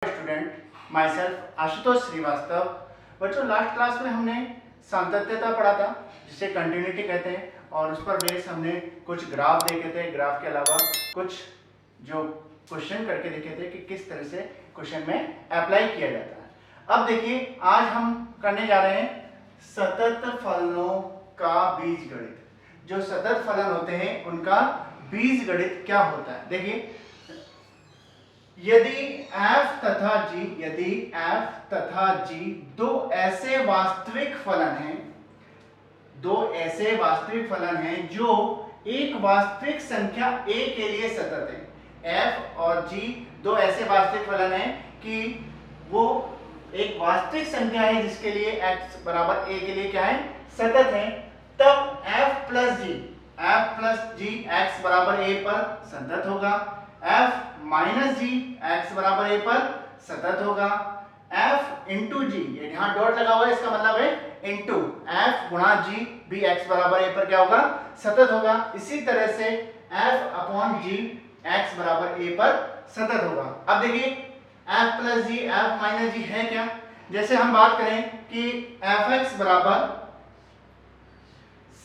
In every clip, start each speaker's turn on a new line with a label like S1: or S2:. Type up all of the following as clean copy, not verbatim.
S1: Student myself Ashutosh Srivastava. बच्चों last class में हमने सातत्यता पढ़ा था जिसे कंटिन्यूटी कहते हैं और उस पर बेस हमने कुछ ग्राफ देखे थे। ग्राफ के अलावा कुछ जो क्वेश्चन करके देखे थे कि किस तरह से क्वेश्चन में अप्लाई किया जाता है। अब देखिए आज हम करने जा रहे हैं सतत फलनों का बीजगणित। जो सतत फलन होते हैं उनका बीजगणित क्या होता है। देखिए यदि f तथा g दो ऐसे वास्तविक फलन हैं जो एक वास्तविक संख्या a के लिए सतत है। f और g दो ऐसे वास्तविक फलन हैं कि वो एक वास्तविक संख्या है जिसके लिए x बराबर a के लिए क्या है, सतत है। तब f प्लस g x बराबर a पर सतत होगा। f माइनस जी एक्स बराबर ए पर सतत होगा। f इंटू जी, ये यहाँ डॉट लगा हुआ है इसका मतलब है इंटू f गुणा जी भी x बराबर ए पर क्या होगा, सतत होगा। इसी तरह से f अपॉन जी x बराबर ए पर सतत होगा। अब देखिए f प्लस जी f माइनस जी है क्या। जैसे हम बात करें कि fx बराबर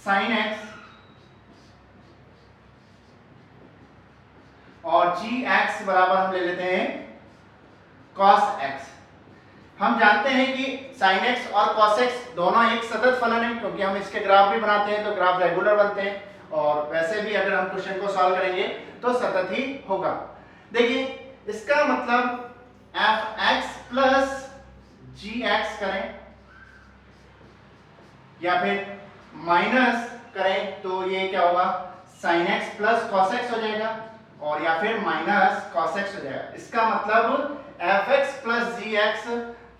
S1: साइन x और gx बराबर हम ले लेते हैं cos x। हम जानते हैं कि sin x और cos x दोनों एक सतत फलन है क्योंकि हम इसके ग्राफ भी बनाते हैं तो ग्राफ रेगुलर बनते हैं और वैसे भी अगर हम क्वेश्चन को सॉल्व करेंगे तो सतत ही होगा। देखिए इसका मतलब fx प्लस gx करें या फिर माइनस करें तो ये क्या होगा, sin x plus cos x हो जाएगा और या फिर माइनस cos x हो जाएगा। इसका मतलब fx प्लस gx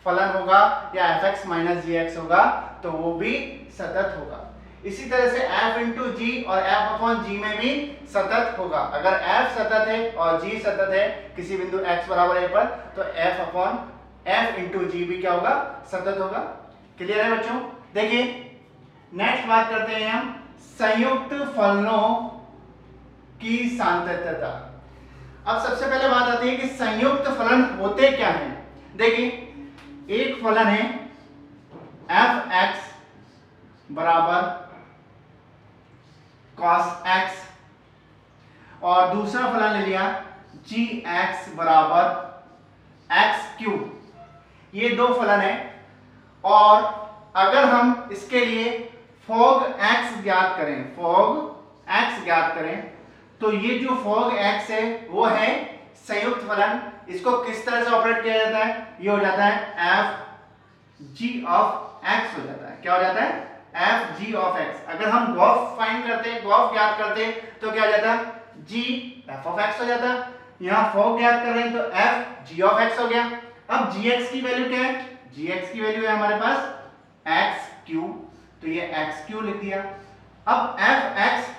S1: फलन होगा या fx माइनस gx होगा तो वो भी सतत होगा। इसी तरह से f इंटू जी और f अपॉन जी में भी सतत होगा। अगर f सतत है और g सतत है किसी बिंदु x बराबर a पर तो f अपॉन f इंटू जी भी क्या होगा, सतत होगा। क्लियर है बच्चों। देखिए नेक्स्ट बात करते हैं हम संयुक्त फलनों की सातत्यता। अब सबसे पहले बात आती है कि संयुक्त फलन होते क्या हैं। देखिए एक फलन है fx बराबर cos x और दूसरा फलन ले लिया gx बराबर x क्यूब। ये दो फलन है और अगर हम इसके लिए fog x ज्ञात करें तो ये जो fog x है वो है संयुक्त फलन। इसको किस तरह से ऑपरेट किया जाता है, ये हो जाता है f g of x हो जाता है। क्या हो जाता है, f g of x। अगर हम गॉफ ज्ञात करते तो क्या हो जाता, g f of x हो जाता। यहाँ fog ज्ञात कर रहे हैं तो f g of x हो गया। अब gx की वैल्यू क्या है, gx की वैल्यू है हमारे पास x क्यूब तो ये x क्यूब लिख दिया। अब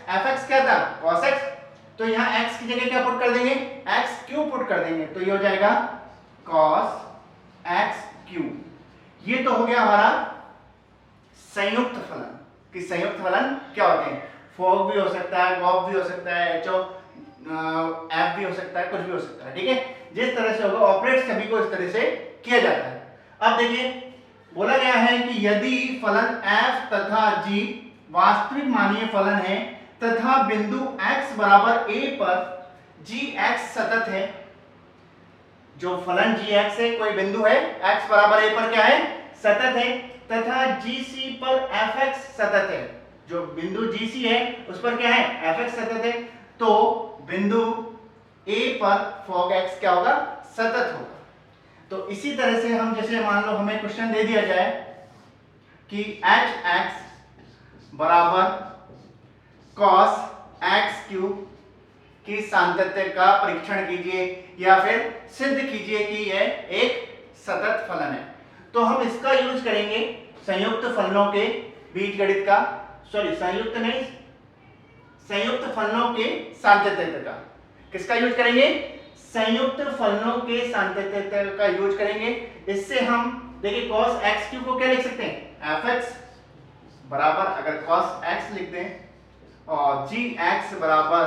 S1: fx क्या था, cos x तो यहाँ x की जगह क्या पुट कर देंगे, x क्यूब पुट कर देंगे तो ये हो जाएगा cos x क्यूब। ये तो हो गया हमारा संयुक्त फलन कि संयुक्त फलन क्या होते हैं। fog भी हो सकता है, gauge भी हो सकता है, f भी हो सकता है, कुछ भी हो सकता है। ठीक है, जिस तरह से होगा ऑपरेट सभी को इस तरह से किया जाता है। अब देखिए बोला गया है कि यदि फलन f तथा g वास्तविक मानीय फलन है तथा बिंदु x बराबर a पर gx सतत है। जो फलन gx है, कोई बिंदु है x बराबर a पर क्या है, सतत है तथा gc पर fx सतत है। जो बिंदु gc है उस पर क्या है, fx सतत है तो बिंदु a पर fog x क्या होगा, सतत होगा। तो इसी तरह से हम जैसे मान लो हमें क्वेश्चन दे दिया जाए कि hx बराबर cos x क्यूब की सातत्य का परीक्षण कीजिए या फिर सिद्ध कीजिए कि यह एक सतत फलन है। तो हम इसका यूज करेंगे संयुक्त फलनों के बीजगणित का, संयुक्त फलनों के सातत्यता का। किसका यूज करेंगे, संयुक्त फलनों के सातत्यता का यूज करेंगे। इससे हम देखिए cos x क्यूब को क्या लिख सकते हैं, fx बराबर अगर cos x लिख दें और gx बराबर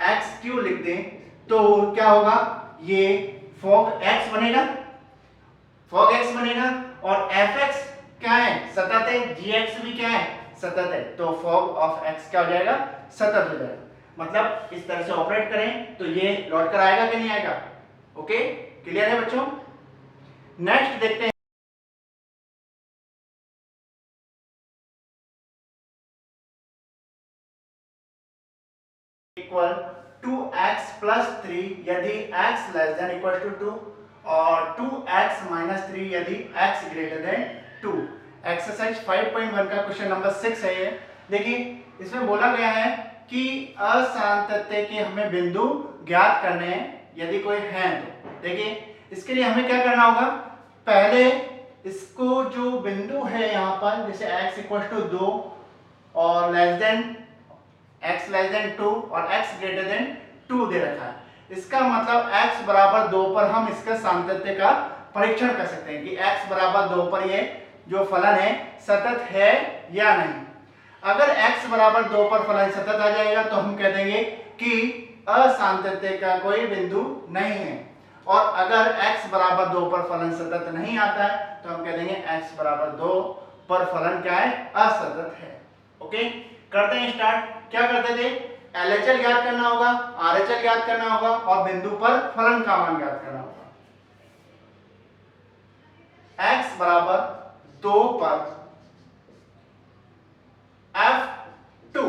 S1: x क्यूब लिख दें तो क्या होगा, ये फॉग एक्स बनेगा, फॉग एक्स बनेगा, और एफ एक्स क्या है, सतत है, जी एक्स भी क्या है, सतत है, तो फॉग ऑफ एक्स क्या हो जाएगा, सतत हो जाएगा। मतलब इस तरह से ऑपरेट करें तो ये लौट कर आएगा कि नहीं आएगा। ओके, क्लियर है बच्चों। नेक्स्ट देखते हैं, इक्वल 2x प्लस 3 यदि x less than equal to 2 और 2x माइनस 3 यदि x ग्रेटर देन 2। एक्सरसाइज 5.1 का क्वेश्चन नंबर 6 है ये। देखिए इसमें बोला गया है कि अशांत तत्व के हमें बिंदु ज्ञात करने हैं यदि कोई है तो। देखिए इसके लिए हमें क्या करना होगा, पहले इसको जो बिंदु है यहाँ पर, जैसे x इक्वल टू 2 और less than x less then 2 और x ग्रेटर देन 2 दे रखा है। इसका मतलब x बराबर 2 पर हम इसका सामंजस्य का परीक्षण कर सकते हैं कि x बराबर 2 पर ये जो फलन है सतत है या नहीं। अगर x बराबर 2 पर फलन सतत आ जाएगा तो हम कह देंगे कि असामंजस्य का कोई बिंदु नहीं है, और अगर x बराबर 2 पर फलन सतत नहीं आता है तो हम कह देंगे x बराबर 2 पर फलन क्या है, असतत है। ओके, करते हैं स्टार्ट। क्या करते थे, LHL ज्ञात करना होगा, RHL ज्ञात करना होगा और बिंदु पर फलन का मान ज्ञात करना होगा। x बराबर 2 पर f2,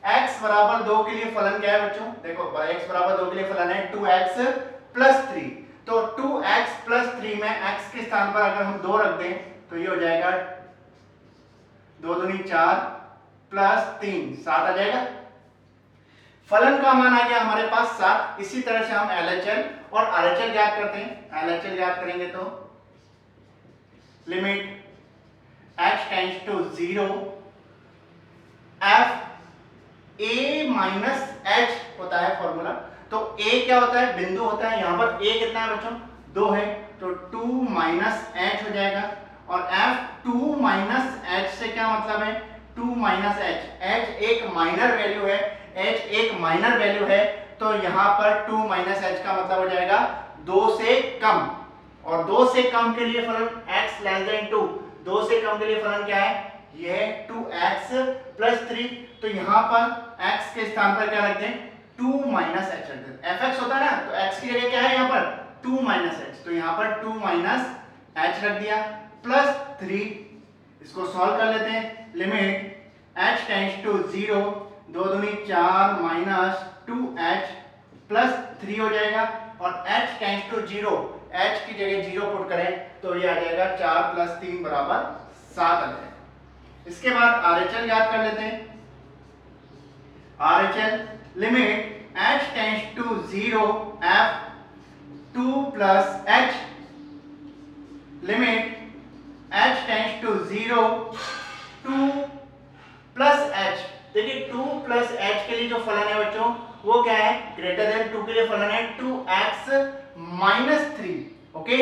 S1: x बराबर 2 के लिए फलन क्या है बच्चों, देखो x बराबर 2 के लिए फलन है 2x प्लस 3। तो 2x प्लस 3 में x के स्थान पर अगर हम 2 रख दें तो ये हो जाएगा 2 दूनी 4 प्लस 3 7 आ जाएगा। फलन का मान आ गया हमारे पास 7। इसी तरह से हम LHL और RHL ज्ञात करते हैं। LHL ज्ञात करेंगे तो limit h tends to 0 f a minus h होता है फॉर्मूला। तो a क्या होता है, बिंदु होता है। यहां पर a कितना है बच्चों, 2 है, तो 2 माइनस h हो जाएगा। और f 2 माइनस h से क्या मतलब है, 2 माइनस h एक माइनर वैल्यू है, h एक माइनर वैल्यू है, तो यहाँ पर 2 माइनस h का मतलब हो जाएगा 2 से कम। और 2 से कम के लिए फलन x लेस देन 2, 2 से कम के लिए फलन क्या है, यह 2x प्लस 3। तो यहाँ पर x के स्थान पर क्या रख दें, 2 माइनस h रख दें। fx होता है ना, तो x की जगह क्या है यहाँ पर 2 माइनस h, तो यहाँ पर 2 माइनस h रख दिया प्लस 3। इसको सॉल्व कर लेते हैं। लिमिट h टेंड्स टू 0 2 दूनी 4 माइनस 2h प्लस 3 हो जाएगा। और h टेंड्स टू 0, h की जगह 0 पुट करें तो ये आ जाएगा 4 प्लस 3 बराबर 7 आ जाएगा। इसके बाद RHL याद कर लेते हैं। RHL limit h tends to 0 f 2 plus h limit h tends to 0 2 plus h। देखिए 2 प्लस h के लिए जो फलन है बच्चों वो क्या है, ग्रेटर देन 2 के लिए फलन है 2x माइनस 3। ओके,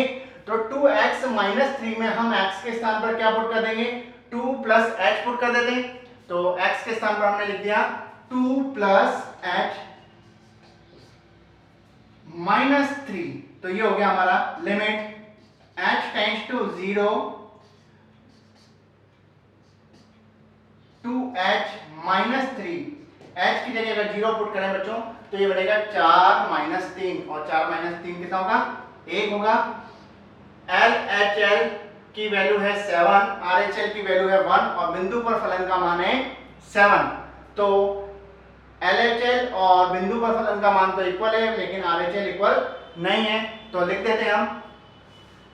S1: तो 2x माइनस 3 में हम x के स्थान पर क्या पुट कर देंगे, 2 प्लस h पुट कर देते हैं। तो x के स्थान पर हमने लिख दिया 2 प्लस h माइनस 3। तो ये हो गया हमारा limit h tends to 0 2h minus 3। h की जगह अगर 0 पुट करें बच्चों तो ये बनेगा 4 माइनस 3, और 4 माइनस 3 कितना होगा, 1 होगा। LHL की वैल्यू है 7, RHL की वैल्यू है 1 और बिंदु पर फलन का मान है 7। तो LHL और बिंदु पर फलन का मान तो इक्वल है लेकिन RHL इक्वल नहीं है, तो लिख देते हैं हम,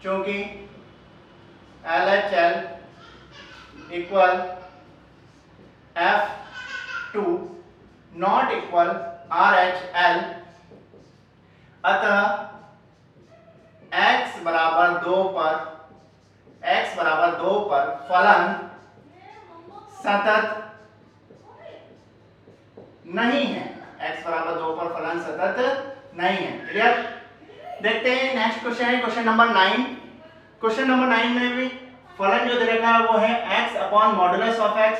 S1: क्योंकि LHL equal F2 not equal RHL, अतः x बराबर 2 पर फलन सतत नहीं है। x बराबर 2 पर फलन सतत नहीं है। क्लियर। देखते हैं नेक्स्ट क्वेश्चन है क्वेश्चन नंबर 9। क्वेश्चन नंबर 9 में भी फलन जो दे रखा है वो है x upon modulus of x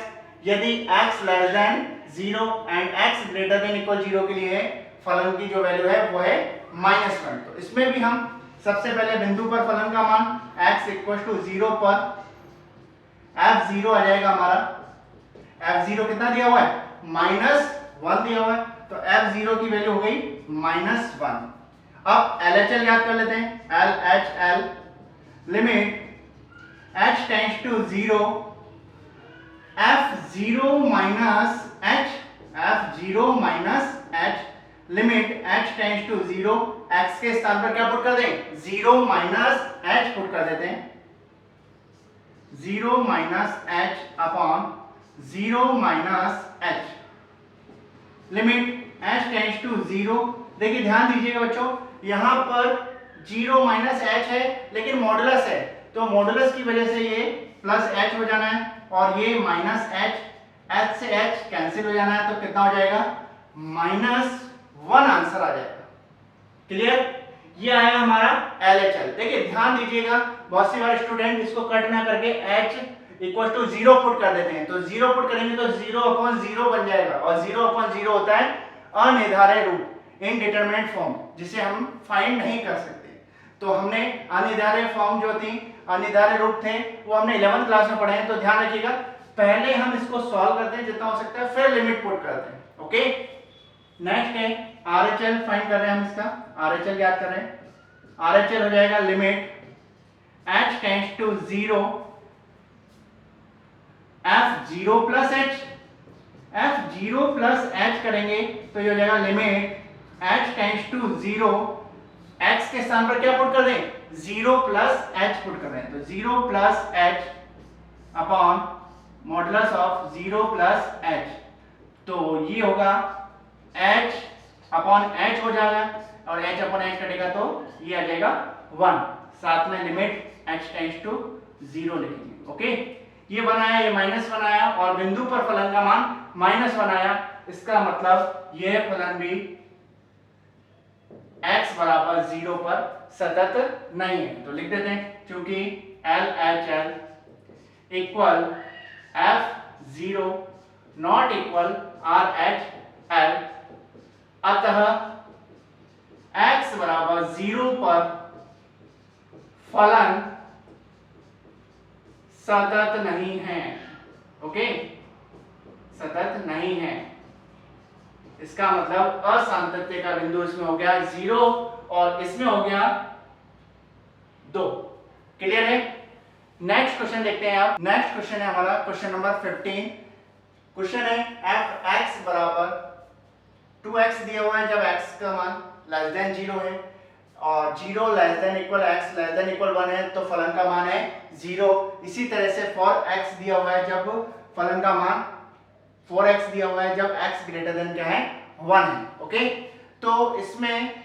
S1: यदि x less then 0 and x greater than equal 0 के लिए फलन की जो वैल्यू है वो है -1। तो इसमें भी हम सबसे पहले बिंदु पर फलन का मान x = 0 पर f0 आ जाएगा हमारा। f0 कितना दिया हुआ है? -1 दिया हुआ है, तो f0 की वैल्यू हो गई -1। अब LHL याद कर लेते हैं। LHL limit h tends to 0 f0 minus h limit h tends to 0 x के स्थान पर क्या पुट कर दें? 0 माइनस h पुट कर देते हैं। 0 minus h upon 0 minus h limit h tends to 0। देखिए ध्यान दीजिएगा बच्चों, यहां पर 0 माइनस h है लेकिन मॉडुलस है, तो मॉडुलस की वजह से ये प्लस h हो जाना है और ये माइनस h से h कैंसिल हो जाना है, तो कितना हो जाएगा? -1 आंसर आ जाएगा। क्लियर? ये आया हमारा LHL। देखिए ध्यान दीजिएगा, बहुत सी बार स्टूडेंट इसको कट ना करके h = 0 पुट कर देते हैं, तो 0 पुट करेंगे तो 0/0 बन जाएगा और 0/0 होता है अनिर्धारित रूप, इनडिटरमिनेट फॉर्म, जिसे हम फाइंड नहीं कर सकते। तो हमने अनिर्धारित फॉर्म जो थी, अनिर्धारित रूप थे, वो हमने 11th क्लास में पढ़े हैं। तो ध्यान रखिएगा, पहले हम इसको सॉल्व करते हैं जितना हो सकता है, फिर लिमिट पुट करते हैं। ओके, नेक्स्ट है RHL फाइंड कर रहे हैं हम इसका। RHL याद कर रहे हैं। RHL हो जाएगा limit h tends to 0 f0 plus h, f0 plus h करेंगे तो ये हो जाएगा limit h tends to 0 x के स्थान पर क्या पुट कर दें? 0 प्लस h पुट कर रहे हैं, तो 0 plus h upon modulus of 0 plus h, तो ये होगा h अपॉन h हो जाएगा और h अपॉन h कटेगा तो ये आ जाएगा 1। साथ में लिमिट h टेंड्स टू 0 लिखेंगे। ओके, ये बनाया, ये -1 आया और बिंदु पर फलन का मान -1 आया। इसका मतलब यह फलन भी x बराबर 0 पर सतत नहीं है, तो लिख देते हैं, क्योंकि LHL equal f0 not equal RHL, अतः x बराबर 0 पर फलन सतत नहीं है। ओके, सतत नहीं है, इसका मतलब असांतत्य का बिंदु इसमें हो गया 0 और इसमें हो गया 2। क्लियर है? नेक्स्ट क्वेश्चन देखते हैं आप। नेक्स्ट क्वेश्चन है हमारा क्वेश्चन नंबर 15। क्वेश्चन है f(x) बराबर 2x दिया हुआ है जब x का मान लेस देन 0 है और 0 less than equal x less than equal 1 है, तो फलन का मान है 0। इसी तरह से for x दिया हुआ है जब फलन का मान 4x दिया हुआ है जब x ग्रेटर देन क्या है? 1 है। ओके, तो इसमें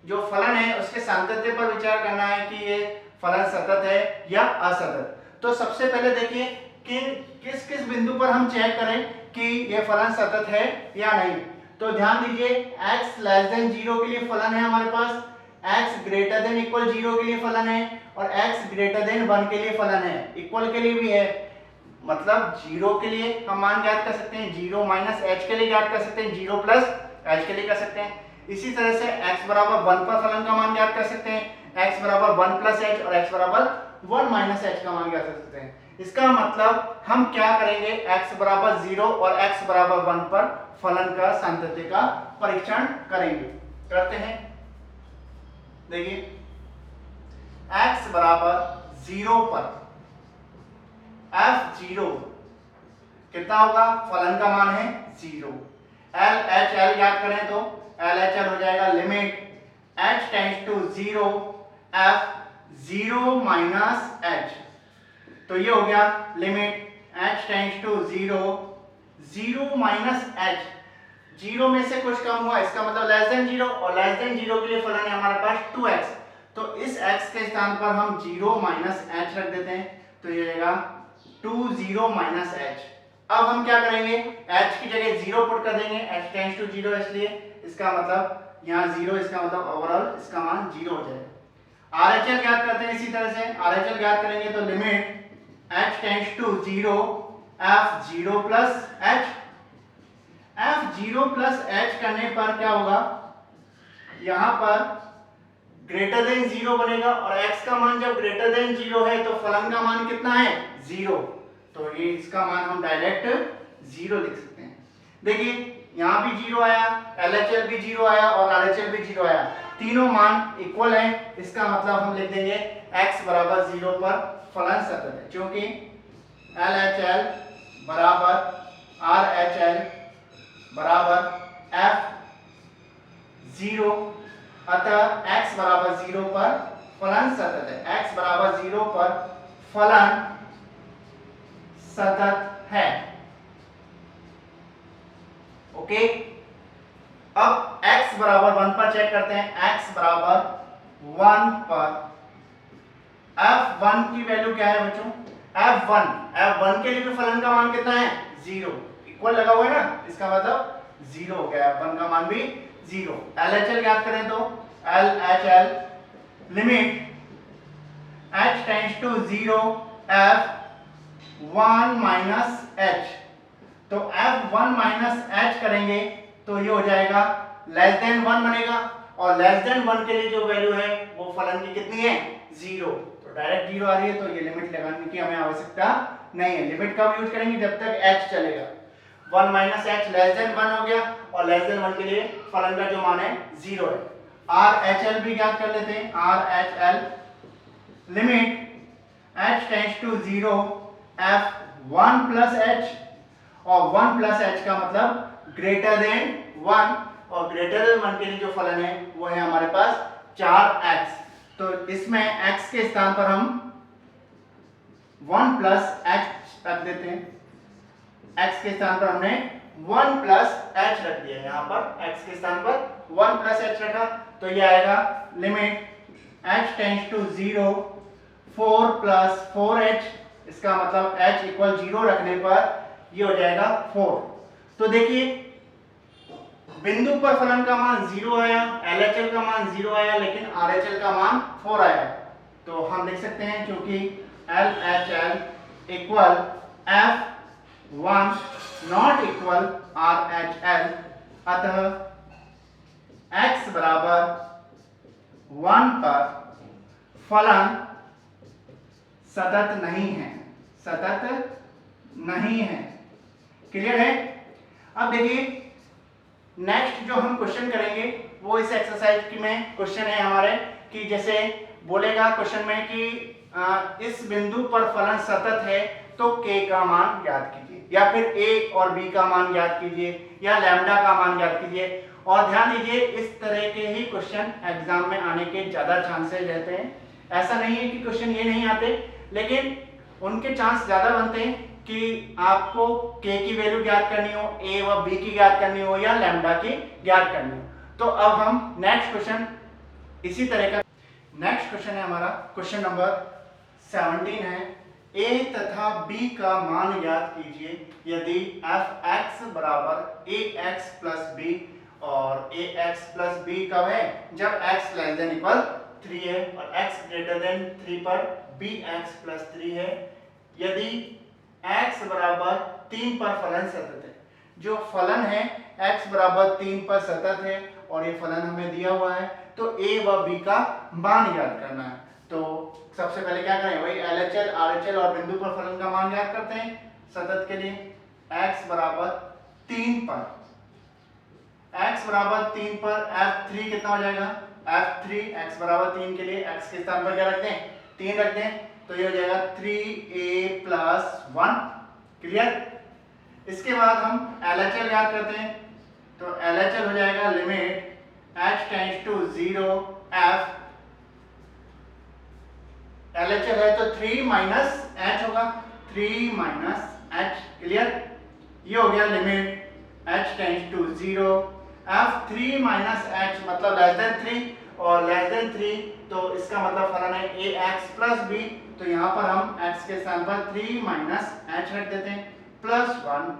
S1: जो फलन है उसके सातत्य पर विचार करना है कि ये फलन सतत है या असतत। तो सबसे पहले देखिए कि किस किस बिंदु पर हम चेक करें कि ये फलन सतत है या नहीं। तो ध्यान दीजिए, x लेस देन 0 के लिए फलन है हमारे पास, x ग्रेटर देन इक्वल 0 के लिए फलन है और x ग्रेटर देन 1 के लिए फलन है, इक्वल के लिए भी है। मतलब 0 के लिए हम मान ज्ञात कर सकते हैं, 0 माइनस h के लिए ज्ञात कर सकते हैं, 0 प्लस h के लिए कर सकते हैं। इसी तरह से x बराबर 1 पर फलन का मान ज्ञात कर सकते हैं, x बराबर 1 प्लस h और x बराबर 1 माइनस h का मान ज्ञात कर सकते हैं। इसका मतलब हम क्या करेंगे, x बराबर 0 और x बराबर 1 पर फलन का सातत्य का परीक्षण करेंगे। करते हैं, देखिए x बराबर 0 पर f0 कितना होगा? फलन का मान है 0। LHL याद करें तो LHL हो जाएगा limit h tends to 0 f0 minus h, तो ये हो गया limit h tends to 0 0 minus h, 0 में से कुछ कम हुआ, इसका मतलब लेस देन 0 और लेस देन 0 के लिए फलन है हमारे पास 2x, तो इस x के स्थान पर हम 0 माइनस h रख देते हैं, तो ये आएगा 20 माइनस h। अब हम क्या करेंगे, h की जगह 0 पुट कर देंगे, h टेंड्स टू 0 इसलिए इसका मतलब यहाँ 0, इसका मतलब ओवरऑल इसका मान 0 हो जाएगा। RHL ज्ञात करते हैं, इसी तरह से RHL ज्ञात करेंगे तो limit h tends to 0 f0 plus h, f0 plus h करने पर क्या होगा, यहाँ पर ग्रेटर देन 0 बनेगा, और x का मान जब ग्रेटर देन 0 है तो फलन का मान कितना है 0, तो ये इसका मान हम डायरेक्ट 0 लिख सकते हैं। देखिए यहाँ भी 0 आया, LHL भी 0 आया और RHL भी 0 आया, तीनों मान इक्वल है, इसका मतलब हम लिख देंगे x बराबर 0 पर फलन सतत है, क्योंकि LHL बराबर RHL बराबर F0, अतः x बराबर 0 पर फलन सतत है, x बराबर 0 पर फलन सतत है। ओके, अब x बराबर 1 पर चेक करते हैं, x बराबर 1 पर f1 की वैल्यू क्या है बच्चों, f1 के लिए भी फलन का मान कितना है 0, इक्वल लगा हुआ है ना, इसका मतलब 0 हो गया, f1 का मान भी 0। LHL ज्ञात करें तो LHL limit h tends to 0 f1 minus h, तो f1 माइनस h करेंगे तो ये हो जाएगा लेस देन 1 बनेगा, और लेस देन 1 के लिए जो वैल्यू है वो फलन की कितनी है 0, तो डायरेक्ट 0 आ रही है, तो ये लिमिट लगाने की हमें आवश्यकता नहीं है। लिमिट कब यूज करेंगे, जब तक h चलेगा, 1 माइनस h लेस देन 1 हो गया, और लेस देन 1 के लिए फलन का जो मान है 0 है। RHL भी ज्ञात कर लेते हैं, RHL limit h tends to 0 f1 plus h, और 1 प्लस h का मतलब ग्रेटर देन 1, और ग्रेटर देन 1 के लिए जो फलन है वो है हमारे पास 4x, तो इसमें x के स्थान पर हम 1 प्लस h रख देते हैं, x के स्थान पर हमने 1 प्लस h रख दिया, यहाँ पर x के स्थान पर 1 प्लस h रखा, तो ये आएगा limit h tends to 0 4 plus 4h, इसका मतलब h इक्वल 0 रखने पर ये हो जाएगा 4। तो देखिए बिंदु पर फलन का मान 0 आया, LHL का मान 0 आया, लेकिन RHL का मान 4 आया, तो हम लिख सकते हैं क्योंकि LHL equal F1 not equal RHL, अतः x बराबर 1 पर फलन सतत नहीं है, सतत नहीं है। क्लियर है? अब देखिए नेक्स्ट जो हम क्वेश्चन करेंगे वो इस एक्सरसाइज की में क्वेश्चन है हमारे, कि जैसे बोलेगा क्वेश्चन में कि इस बिंदु पर फलन सतत है तो k का मान ज्ञात कीजिए, या फिर a और b का मान ज्ञात कीजिए, या लैम्डा का मान ज्ञात कीजिए। और ध्यान दीजिए इस तरह के ही क्वेश्चन एग्जाम में आने के ज्यादा चांसेस रहते हैं, ऐसा नहीं है कि क्वेश्चन ये नहीं आते, लेकिन उनके चांस ज्यादा बनते हैं कि आपको k की वैल्यू ज्ञात करनी हो, a व b की ज्ञात करनी हो, या लैम्डा की ज्ञात करनी हो। तो अब हम नेक्स्ट क्वेश्चन इसी तरह का, नेक्स्ट क्वेश्चन है हमारा क्वेश्चन नंबर 17 है, a तथा b का मान ज्ञात कीजिए यदि fx बराबर ax प्लस b, और ax प्लस b कब है, जब x लेस देन इक्वल 3 है और x ग्रेटर देन 3 पर bx प्लस 3 है, यदि x बराबर 3 पर फलन सतत है। जो फलन है x बराबर 3 पर सतत है और ये फलन हमें दिया हुआ है, तो a व b का मान ज्ञात करना है। तो सबसे पहले क्या करें, वही LHL RHL और बिंदु पर फलन का मान ज्ञात करते हैं सतत के लिए। x बराबर 3 पर, x बराबर 3 पर f3 कितना हो जाएगा, f3 x बराबर 3 के लिए x के स्थान पर क्या रखते हैं 3 रखते हैं, तो ये हो जाएगा 3a प्लस 1। क्लियर? इसके बाद हम LHL याद करते हैं, तो LHL हो जाएगा limit h tends to 0 f, LHL है तो 3 माइनस h होगा, 3 माइनस h। क्लियर? ये हो गया limit h tends to 0 f 3 minus h, मतलब लेस देन 3, और लेस देन 3 तो इसका मतलब फलन है ax प्लस b, तो यहाँ पर हम x के स्थान पर 3 माइनस h रख देते हैं प्लस 1।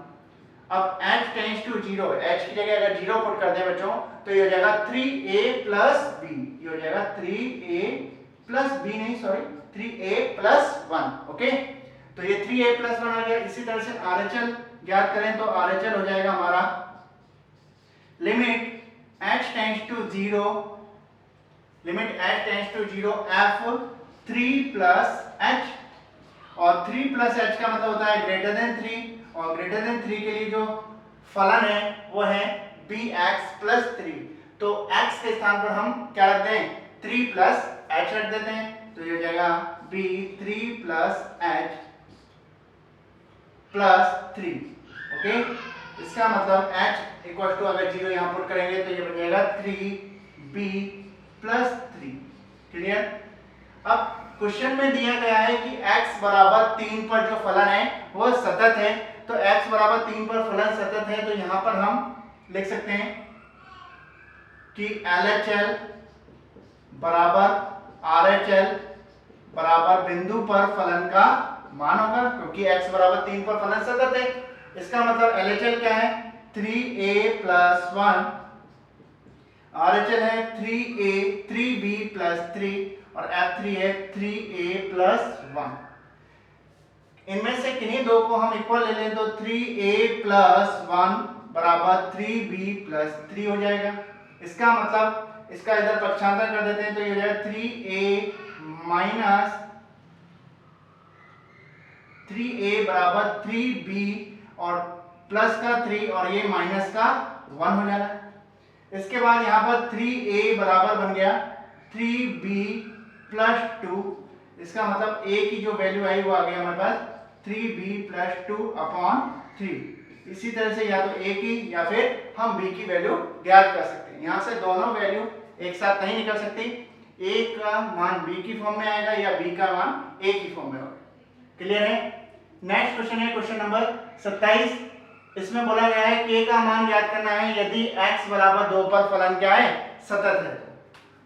S1: अब h टेंड्स टू 0, h की जगह अगर 0 पुट कर दे बच्चों तो ये हो जाएगा 3a प्लस b, ये हो जाएगा 3a प्लस b, नहीं सॉरी 3a प्लस 1। ओके, तो ये 3a प्लस 1 आ गया। इसी तरह से RHL ज्ञात करें तो RHL हो जाएगा हमारा limit h tends to 0 limit h tends to 0 f 3 plus h, और 3 प्लस h का मतलब होता है ग्रेटर देन 3, और ग्रेटर देन 3 के लिए जो फलन है वो है bx प्लस 3। तो x के स्थान पर हम क्या रख दें, 3 प्लस h रख देते हैं, तो ये हो जाएगा b 3 plus h plus 3। Okay, इसका मतलब h इक्वल टू अगर 0 यहाँ पुट करेंगे तो ये बन जाएगा 3b प्लस 3। क्लियर। अब क्वेश्चन में दिया गया है कि x बराबर 3 पर जो फलन है वो सतत है, तो x बराबर 3 पर फलन सतत है, तो यहाँ पर हम लिख सकते हैं कि LHL बराबर RHL बराबर बिंदु पर फलन का मान होगा, क्योंकि x बराबर 3 पर फलन सतत है। इसका मतलब LHL क्या है, 3a प्लस 1, RHL है 3b प्लस 3, और F3 है 3a प्लस 1। इनमें से किन्हीं दो को हम इक्वल ले लें तो 3a प्लस 1 बराबर 3b प्लस 3 हो जाएगा। इसका मतलब इसका इधर पक्षांतर कर देते हैं तो ये हो जाएगा 3a माइनस 3a बराबर 3b और प्लस का 3 और ये माइनस का 1 हो जाना है। इसके बाद यहाँ पर 3a बराबर बन गया 3b प्लस 2, इसका मतलब a की जो वैल्यू आई वो आ गया हमारे पास 3b प्लस 2 अपॉन 3। इसी तरह से या तो a की या फिर हम b की वैल्यू ज्ञात कर सकते हैं। यहाँ से दोनों वैल्यू एक साथ नहीं निकल सकती, a का मान b की फॉर्म में आएगा या b का मान a की फॉर्म में होगा। क्लियर है। नेक्स्ट क्वेश्चन है क्वेश्चन नंबर 27। इसमें बोला गया है k का मान ज्ञात करना है यदि x बराबर 2 पर फलन क्या है, सतत है।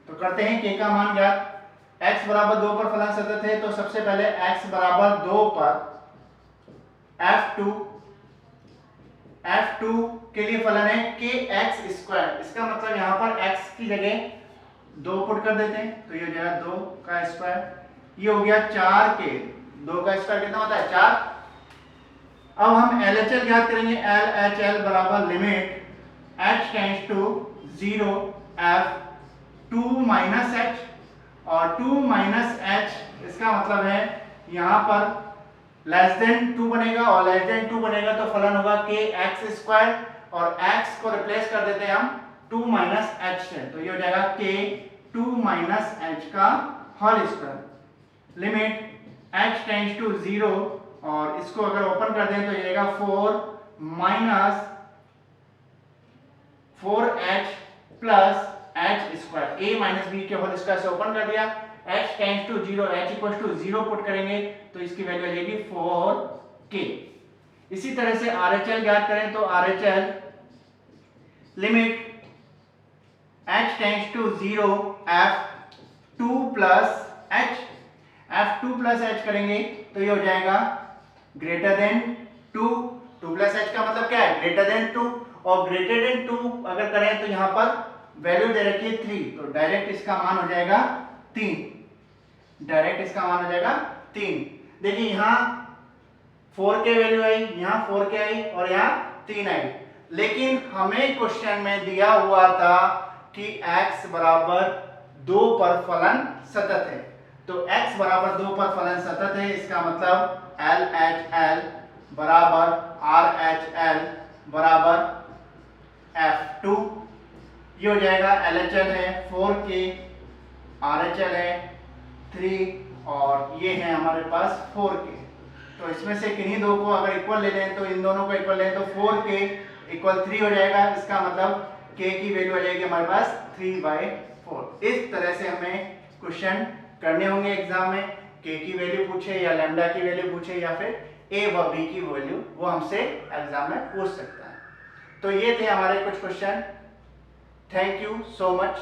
S1: तो करते हैं k का मान ज्ञात। x बराबर 2 पर फलन सतत है तो सबसे पहले x बराबर 2 पर f2 के लिए फलन है kx स्क्वायर। इसका मतलब यहाँ पर x की जगह 2 पुट कर देते हैं तो ये हो जाएगा 2 का स्क्वायर, ये हो गया 4k। 2 का स्क्वायर कितना होता है, 4। अब हम LHL ज्ञात करेंगे। LHL बराबर limit h tends to 0 f2 minus h, और 2 माइनस h इसका मतलब है यहाँ पर लेस देन 2 बनेगा, और लेस देन 2 बनेगा तो फलन होगा kx स्क्वायर, और x को रिप्लेस कर देते हैं हम 2 माइनस h से, तो ये हो जाएगा k 2 माइनस h का whole square. Limit h tends to 0, और इसको अगर ओपन कर दें तो ये आएगा 4 minus 4h plus h square, a minus b के होल स्क्वायर से ओपन कर दिया। h tends to 0, h equals to 0 put करेंगे तो इसकी वैल्यू आ जाएगी 4k। इसी तरह से RHL ज्ञात करें तो RHL limit h tends to 0 f2 plus h, f2 plus h करेंगे तो ये हो जाएगा ग्रेटर देन 2। 2 प्लस h का मतलब क्या है, ग्रेटर देन 2, और ग्रेटर देन 2 अगर करें तो यहाँ पर वैल्यू दे रखी है 3, तो डायरेक्ट इसका मान हो जाएगा 3। डायरेक्ट इसका मान हो जाएगा 3। देखिए यहाँ 4k वैल्यू आई, यहाँ 4k आई और यहाँ 3 आई, लेकिन हमें क्वेश्चन में दिया हुआ था कि x बराबर 2 पर फलन सतत है। तो x बराबर 2 पर फलन सतत है, इसका मतलब LHL बराबर RHL बराबर F2। ये हो जाएगा LHL है 4k, RHL है 3 और ये है हमारे पास 4k। तो इसमें से किन्हीं दो को अगर इक्वल ले लें तो इन दोनों को इक्वल लें तो 4k इक्वल 3 हो जाएगा। इसका मतलब k की वैल्यू आ जाएगी हमारे पास 3/4। इस तरह से हमें क्वेश्चन करने होंगे एग्जाम में। k की वैल्यू पूछे या लैम्डा की वैल्यू पूछे या फिर a व b की वैल्यू, वो हमसे एग्जाम में पूछ सकता है। तो ये थे हमारे कुछ question. Thank you so much.